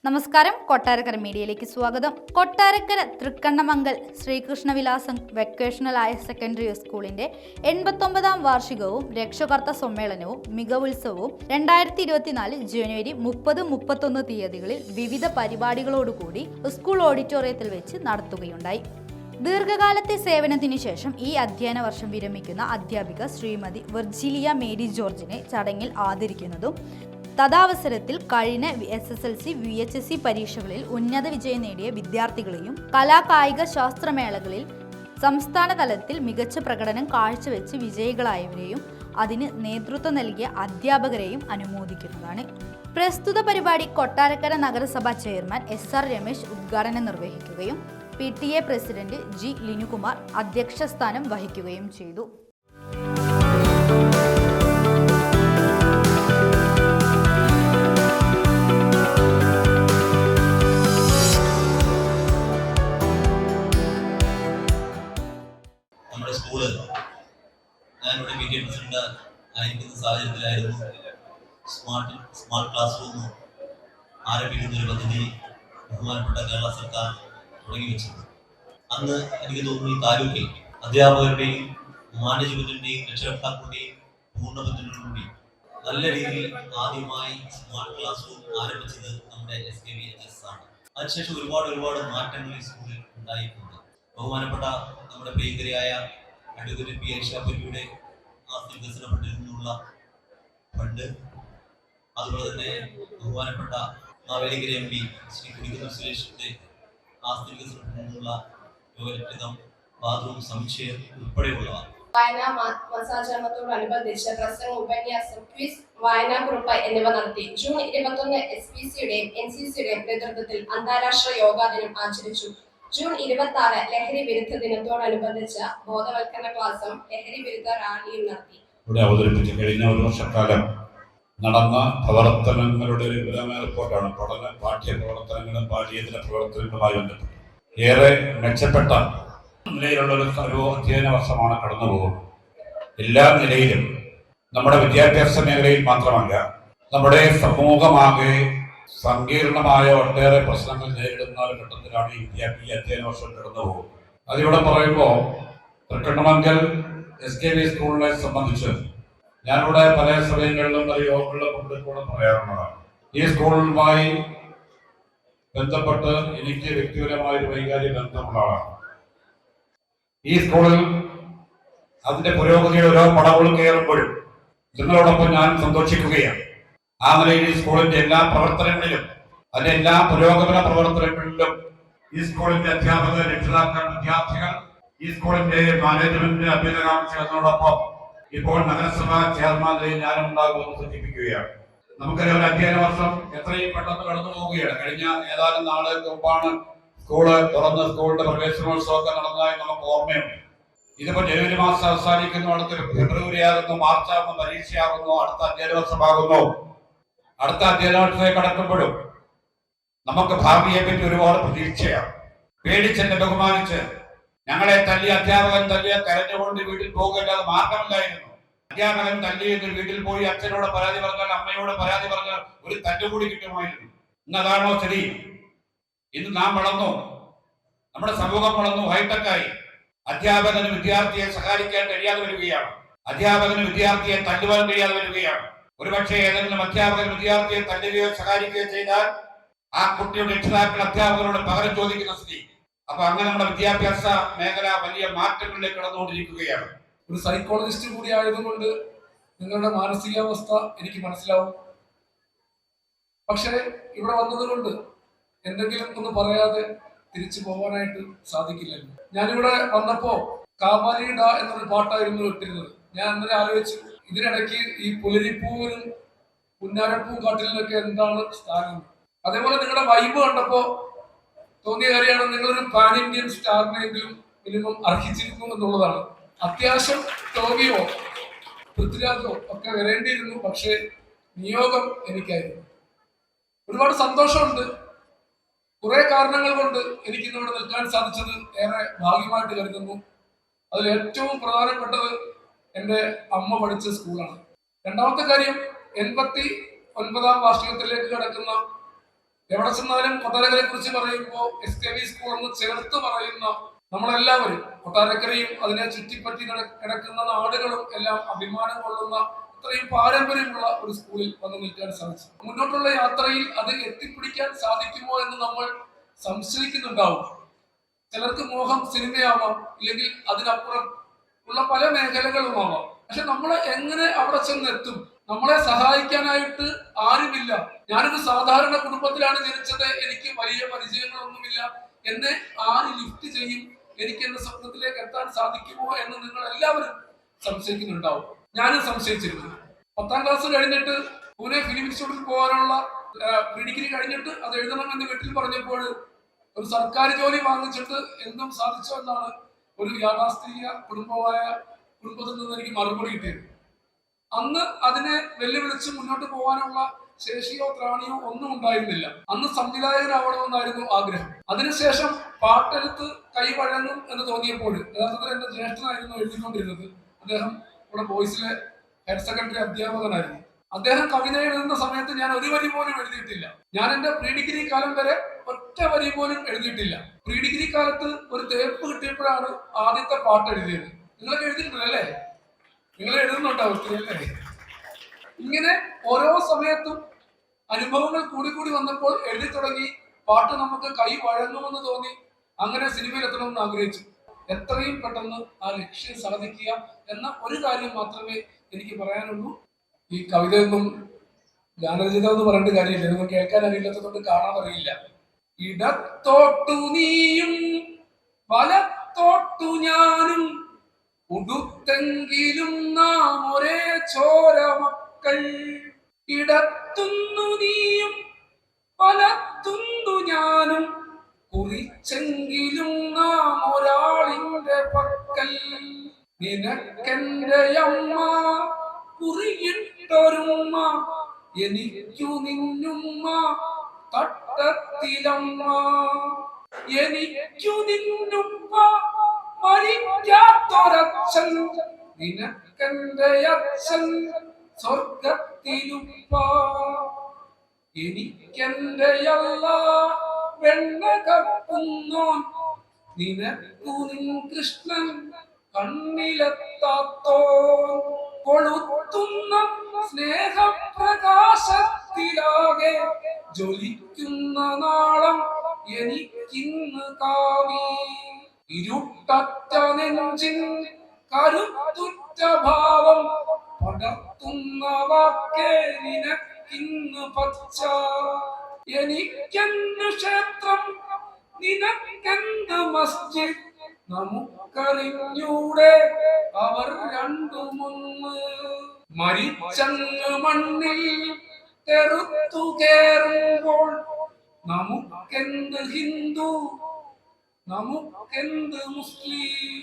നമസ്കാരം, കൊട്ടാരക്കര മീഡിയയിലേക്ക് സ്വാഗതം. Kottarakkara Thrikkannamangal Sreekrishnavilasam vocational higher secondary സ്കൂളിന്റെ 89ാം വാർഷികവും രക്ഷകർത്ത സമ്മേളനവും മികവുത്സവവും 2024 ജനുവരി 30-31 തീയതികളിൽ വിവിധ പരിപാടികളോടുകൂടി സ്കൂൾ ഓഡിറ്റോറിയത്തിൽ വെച്ച് നടത്തുകയുണ്ടായി. ദീർഘകാലത്തെ സേവനത്തിനു ശേഷം ഈ അധ്യയന വർഷം വിരമിക്കുന്ന അധ്യാപിക ശ്രീമതി വെർജിലിയ മേരി ജോർജിനെ ചടങ്ങിൽ ആദരിക്കുന്നതും തദാവസരത്തിൽ കഴിഞ്ഞ SSLC, VHSC പരീക്ഷകളിൽ ഉന്നത വിജയം നേടിയ വിദ്യാർത്ഥികളെയും കലാകായിക ശാസ്ത്രമേളകളിൽ സംസ്ഥാന തലത്തിൽ മികച്ച പ്രകടനം കാഴ്ചവെച്ച് വിജയികളായവരെയും അതിന് നേതൃത്വം നൽകിയ അധ്യാപകരെയും അനുമോദിക്കുന്നതാണ്. പ്രസ്തുത പരിപാടി കൊട്ടാരക്കര നഗരസഭാ ചെയർമാൻ SR രമേശ് ഉദ്ഘാടനം നിർവഹിക്കുകയും PTA പ്രസിഡന്റ് G ലിനുകുമാർ അധ്യക്ഷസ്ഥാനം വഹിക്കുകയും ചെയ്തു. നമ്മുടെ സ്കൂള് ഞാനിവിടെ PTA പ്രസിഡന്റ് ആയിരിക്കുന്ന സാഹചര്യത്തിലായിരുന്നു സ്മാർട്ട് ക്ലാസ് റൂം ആരംഭിക്കുന്ന ഒരു പദ്ധതി ബഹുമാനപ്പെട്ട കേരള സർക്കാർ തുടങ്ങി വെച്ചത്. അന്ന് എനിക്ക് തോന്നുന്നു ഈ താലൂക്കിൽ അധ്യാപകരുടെയും മാനേജ്മെന്റിന്റെയും രക്ഷകർത്താക്കളുടെയും പൂർണ്ണ പിന്തുണയോടുകൂടി നല്ല രീതിയിൽ ആദ്യമായി സ്മാർട്ട് ക്ലാസ് റൂം ആരംഭിച്ചത് നമ്മുടെ SKVHS ആണ്. അതിനുശേഷം ഒരുപാട് മാറ്റങ്ങൾ ഈ സ്കൂളിൽ ഉണ്ടായിട്ടുണ്ട്. ബഹുമാനപ്പെട്ട നമ്മുടെ പ്രിയങ്കരിയായ അഡ്വക്കേറ്റ് PI ഷാഫിയുടെ ആസ്തി വികസന ഫണ്ടിൽ നിന്നുള്ള ഫണ്ട്, അതുപോലെ തന്നെ ബഹുമാനപ്പെട്ട മാവേലിക്കര MP ശ്രീ കുടിക്കുന്ന സുരേഷിന്റെ ആസ്തി വികസന ഫണ്ടിൽ നിന്നുള്ള രോഗരക്ഷിതം, ബാത്റൂം സമുച്ചയം ഉൾപ്പെടെയുള്ളവ. വായനാ മാസാചരണത്തോടനുബന്ധിച്ച് പ്രസംഗം, ഉപന്യാസം, ക്വിസ്, വായനാക്കുറിപ്പ് എന്നിവ നടത്തി. ജൂൺ 21 SPCയുടെയും NCCയുടെയും നേതൃത്വത്തിൽ അന്താരാഷ്ട്ര യോഗാ ദിനം ആചരിച്ചു. ജൂൺ 26 ലഹരി വിരുദ്ധ ദിനത്തോടനുബന്ധിച്ച് ബോധവൽക്കരണ ക്ലാസും ലഹരി വിരുദ്ധ റാലിയും നടത്തി. ഇവിടെ അവതരിപ്പിച്ച കഴിഞ്ഞ ഒരു വർഷക്കാലം നടന്ന പ്രവർത്തനങ്ങളുടെ ഒരു വിവരമായ റിപ്പോർട്ടാണ്. പാഠ്യ പ്രവർത്തനങ്ങളും പാഠ്യേതര പ്രവർത്തനങ്ങളുമായി ബന്ധപ്പെട്ട് ഏറെ മെച്ചപ്പെട്ട നിലയിലുള്ള ഒരു അധ്യയന വർഷമാണ് കടന്നു പോകുന്നത്. എല്ലാ നിലയിലും നമ്മുടെ വിദ്യാഭ്യാസ മേഖലയിൽ മാത്രമല്ല, നമ്മുടെ സമൂഹമാകെ സങ്കീർണമായ ഒട്ടേറെ പ്രശ്നങ്ങൾ നേരിടുന്ന ഒരു ഘട്ടത്തിലാണ് ഈ അധ്യയന വർഷം കടന്നു പോകുന്നത്. അതിവിടെ പറയുമ്പോൾ തൃക്കണ്ണമംഗൽ SKV സ്കൂളിനെ സംബന്ധിച്ച് ഞാനിവിടെ പല സമയങ്ങളിലും പല യോഗങ്ങളിലും പങ്കെടുക്കുമ്പോൾ പറയാറുള്ളതാണ്. ഈ സ്കൂളുമായി ബന്ധപ്പെട്ട് എനിക്ക് വ്യക്തിപരമായ ഒരു വൈകാരിക ബന്ധമുള്ളതാണ്. ഈ സ്കൂളിൽ അതിന്റെ പുരോഗതിയുടെ ഓരോ പടവുകൾ കയറുമ്പോഴും നിങ്ങളോടൊപ്പം ഞാൻ സന്തോഷിക്കുകയാണ്. ആ നിലയിൽ ഈ സ്കൂളിന്റെ എല്ലാ പ്രവർത്തനങ്ങളിലും, അതിന്റെ എല്ലാ പുരോഗമന പ്രവർത്തനങ്ങളിലും ഈ സ്കൂളിന്റെ അധ്യാപകർ, രക്ഷിതാക്കൾ, വിദ്യാർത്ഥികൾ, ഈ സ്കൂളിന്റെ മാനേജ്മെന്റ് അഭ്യുന്നതോടൊപ്പം ഇപ്പോൾ നഗരസഭാ ചെയർമാൻ ഞാനും ഉണ്ടാകുമെന്ന് സൂചിപ്പിക്കുകയാണ്. നമുക്കറിയാം, ഒരു അധ്യയന വർഷം എത്രയും പെട്ടെന്ന് കടന്നു പോവുകയാണ്. കഴിഞ്ഞ ഏതാനും നാളുകൾക്ക് മുമ്പാണ് സ്കൂള് തുറന്ന് സ്കൂളിന്റെ പ്രവേശനോത്സവമൊക്കെ നടന്നതായി നമുക്ക് ഓർമ്മയുണ്ട്. ഇതിപ്പോ ജനുവരി മാസം അവസാനിക്കുന്നു, അടുത്തൊരു ഫെബ്രുവരി ആകുന്നു, മാർച്ച് ആകുന്നു, പരീക്ഷയാകുന്നു, അടുത്ത അധ്യയന വർഷമാകുന്നു. അടുത്ത അധ്യയന വർഷത്തെ കടക്കുമ്പോഴും നമുക്ക് ഭാവിയെ പറ്റി ഒരുപാട് പ്രതീക്ഷയാണ്. പേടിച്ചെന്നെ ബഹുമാനിച്ച് ഞങ്ങളെ തല്ലിയ അധ്യാപകൻ തല്ലിയ കരഞ്ഞുകൊണ്ട് വീട്ടിൽ പോകുകയല്ലാതെ മാർഗമില്ലായിരുന്നു. അധ്യാപകൻ തല്ലിയെന്ന് വീട്ടിൽ പോയി അച്ഛനോട് പരാതി പറഞ്ഞാൽ, അമ്മയോട് പരാതി പറഞ്ഞാൽ ഒരു തല്ലുകൂടി കിട്ടുമായിരുന്നു. ഇന്നതാണോ സ്ഥിതി? ഇന്ന് നാം വളർന്നു, നമ്മുടെ സമൂഹം വളർന്നു, ഹൈടെക്കായി. അധ്യാപകന് വിദ്യാർത്ഥിയെ സഹായിക്കാൻ കഴിയാതെ വരികയാണ്. അധ്യാപകന് വിദ്യാർത്ഥിയെ തല്ലുവാൻ കഴിയാതെ വരികയാണ്. ഒരുപക്ഷെ ഏതെങ്കിലും അധ്യാപകൻ വിദ്യാർത്ഥിയെ തല്ലുകയോ സഹായിക്കുകയോ ചെയ്താൽ ആ കുട്ടിയുടെ രക്ഷിതാക്കൾ അധ്യാപകരോട് പകരം ചോദിക്കുന്ന സ്ഥിതി. അപ്പൊ അങ്ങനെ നമ്മുടെ വിദ്യാഭ്യാസ മേഖല വലിയ മാറ്റങ്ങളിലേക്ക് കടന്നുകൊണ്ടിരിക്കുകയാണ്. ഒരു സൈക്കോളജിസ്റ്റ് കൂടി ആയതുകൊണ്ട് നിങ്ങളുടെ മാനസികാവസ്ഥ എനിക്ക് മനസ്സിലാവും. പക്ഷെ ഇവിടെ വന്നതുകൊണ്ട് എന്തെങ്കിലും ഒന്ന് പറയാതെ തിരിച്ചു പോകാനായിട്ട് സാധിക്കില്ലല്ലോ. ഞാനിവിടെ വന്നപ്പോ കാമാലിഡ എന്നൊരു പാട്ടായിരുന്നു ഇട്ടിരുന്നത്. ഞാൻ അന്നേരം ആലോചിച്ചു, ഇതിനിടയ്ക്ക് ഈ പുലരിപ്പൂവിനും പുന്നാരപ്പൂ കാട്ടിലൊക്കെ എന്താണ് സ്ഥാനം. അതേപോലെ നിങ്ങളുടെ വൈബ് കണ്ടപ്പോ തോന്നിയ കാര്യമാണ്, നിങ്ങളൊരു പാൻ ഇന്ത്യൻ സ്റ്റാറിനെങ്കിലും മിനിമം അർഹിച്ചിരുന്നു എന്നുള്ളതാണ്. അത്യാവശ്യം ടോവിയോ പൃഥ്വിരാജോ ഒക്കെ വരേണ്ടിയിരുന്നു, പക്ഷേ നിയോഗം എനിക്കായിരുന്നു. ഒരുപാട് സന്തോഷമുണ്ട്. കുറെ കാരണങ്ങൾ കൊണ്ട് എനിക്ക് ഇന്നിവിടെ നിൽക്കാൻ സാധിച്ചത് ഏറെ ഭാഗ്യമായിട്ട് കരുതുന്നു. അതിൽ ഏറ്റവും പ്രധാനപ്പെട്ടത് എൻ്റെ അമ്മ പഠിച്ച സ്കൂളാണ്. രണ്ടാമത്തെ കാര്യം, 89ാം വാർഷികത്തിലേക്ക് കടക്കുന്ന എവിടെ ചെന്നാലും കൊട്ടാരക്കരയെ കുറിച്ച് പറയുമ്പോൾ SKV സ്കൂൾ എന്ന് ചേർത്ത് പറയുന്ന നമ്മളെല്ലാവരും, കൊട്ടാരക്കരയും അതിനെ ചുറ്റിപ്പറ്റി കിടക്കുന്ന നാടുകളും എല്ലാം അഭിമാനം കൊള്ളുന്ന ഇത്രയും പാരമ്പര്യമുള്ള ഒരു സ്കൂളിൽ വന്ന് നിൽക്കാൻ സാധിച്ചു. മുന്നോട്ടുള്ള യാത്രയിൽ അത് എത്തിപ്പിടിക്കാൻ സാധിക്കുമോ എന്ന് നമ്മൾ സംശയിക്കുന്നുണ്ടാവും. ചിലർക്ക് മോഹം സിനിമയാവാം, ഇല്ലെങ്കിൽ അതിനപ്പുറം ഉള്ള പല മേഖലകളുമാവാം. പക്ഷെ നമ്മൾ എങ്ങനെ അവിടെ ചെന്നെത്തും? നമ്മളെ സഹായിക്കാനായിട്ട് ആരുമില്ല. ഞാനൊരു സാധാരണ കുടുംബത്തിലാണ് ജനിച്ചത്, എനിക്ക് വലിയ പരിചയങ്ങളൊന്നുമില്ല, എന്നെ ആര് ലിഫ്റ്റ് ചെയ്യും, എനിക്ക് എന്റെ സ്വപ്നത്തിലേക്ക് എത്താൻ സാധിക്കുമോ എന്ന് നിങ്ങൾ എല്ലാവരും സംശയിക്കുന്നുണ്ടാവും. ഞാനും സംശയിച്ചിരുന്നു. 10ാം ക്ലാസ് കഴിഞ്ഞിട്ട് പൂനെ ഫിലിം ഇൻസ്റ്റിറ്റ്യൂട്ടിൽ പോകാനുള്ള പ്രീ ഡിഗ്രി കഴിഞ്ഞിട്ട് അത് എഴുതണമെന്ന് വീട്ടിൽ പറഞ്ഞപ്പോൾ ഒരു സർക്കാർ ജോലി വാങ്ങിച്ചിട്ട് എന്തും സാധിച്ചോ എന്നാണ് ഒരു യാഥാസ്ഥിതിക കുടുംബത്തിൽ നിന്ന് എനിക്ക് മറുപടി കിട്ടിയത്. അന്ന് അതിനെ വെല്ലുവിളിച്ച് മുന്നോട്ട് പോകാനുള്ള ശേഷിയോ ത്രാണിയോ ഒന്നും ഉണ്ടായിരുന്നില്ല. അന്ന് സംവിധായകനാവണമെന്നായിരുന്നു ആഗ്രഹം. അതിനുശേഷം പാട്ടെടുത്ത് കൈവഴങ്ങും എന്ന് തോന്നിയപ്പോൾ, യഥാർത്ഥത്തിൽ എന്റെ ജ്യേഷ്ഠനായിരുന്നു എഴുതിക്കൊണ്ടിരുന്നത്. അദ്ദേഹം ഇവിടെ ബോയ്സിലെ ഹയർ സെക്കൻഡറി അധ്യാപകനായിരുന്നു. അദ്ദേഹം കവിത എഴുതുന്ന സമയത്ത് ഞാൻ ഒരു വരി പോലും എഴുതിയിട്ടില്ല. ഞാൻ എന്റെ പ്രീ ഡിഗ്രി കാലം വരെ ഒറ്റ വരി പോലും എഴുതിയിട്ടില്ല. പ്രീ ഡിഗ്രി കാലത്ത് ഒരു തേപ്പ് കിട്ടിയപ്പോഴാണ് ആദ്യത്തെ പാട്ട് എഴുതിയത്. നിങ്ങളൊക്കെ എഴുതിയിട്ടുണ്ടല്ലേ? നിങ്ങൾ എഴുതുന്നുണ്ടാവും അല്ലേ? ഇങ്ങനെ ഓരോ സമയത്തും അനുഭവങ്ങൾ കൂടി വന്നപ്പോൾ എഴുതി തുടങ്ങി. പാട്ട് നമുക്ക് കൈ വഴങ്ങുമെന്ന് തോന്നി. അങ്ങനെ സിനിമയിൽ എത്തണമെന്ന് ആഗ്രഹിച്ചു. എത്രയും പെട്ടെന്ന് ആ ലക്ഷ്യം സാധിക്കുക എന്ന ഒരു കാര്യം മാത്രമേ എനിക്ക് പറയാനുള്ളൂ. ഈ കവിതയൊന്നും ഗാനരചിത എന്ന് പറയേണ്ട കാര്യമില്ല, ഇതൊന്നും കേൾക്കാൻ അറിയില്ലാത്തതുകൊണ്ട് കാണാതറിയില്ല. ഇടത്തോട്ടു നീയും വലത്തോട്ടു ഞാനും ഉടുത്തെങ്കിലും നാം ഒരേ ചോര മക്കൾ. ഇടത്തുന്നു നീയും വലത്തുന്നു ഞാനും കുറിച്ചെങ്കിലും നാം ഒരാളിന്റെ പക്കൽ. നിനക്കെന്റെ അമ്മ കുറിയിട്ടൊരുമ്മ, എനിക്കു നിന്നുമ്മ തട്ടത്തിലമ്മ. എനിക്കു നിന്നുമ്മ മരിക്കാത്തൊരച്ഛൻ, നിനക്കെന്റെ അച്ഛൻ സ്വർഗത്തിലുപ്പ. എനിക്കെന്റെ അല്ലാ വെണ്ണ കപ്പുന്നോൻ, നിനക്കു നിൻ കൃഷ്ണൻ കണ്ണിലെത്താത്തോൻ. കൊളുത്തുന്ന സ്നേഹപ്രകാശത്തിലാകെ ജ്വലിക്കുന്ന നാളം എനിക്കിന്ന് കാവി. ഇരുട്ടറ്റ നെഞ്ചിൻ കരുത്തുറ്റ ഭാവം പടർത്തുന്ന വാക്കേ നിനക്കിന്ന് പച്ച. എനിക്കെന്ന് ക്ഷേത്രം നിനക്കെന്ത് മസ്ജിദ്, നമുക്കറിഞ്ഞൂടെ അവർ രണ്ടുമൊന്ന്. മരിച്ചങ്ങ് മണ്ണിൽ തെറുത്തു കേറുമ്പോൾ നമുക്കെന്ത് ഹിന്ദു, നമുക്കെന്ത് മുസ്ലിം.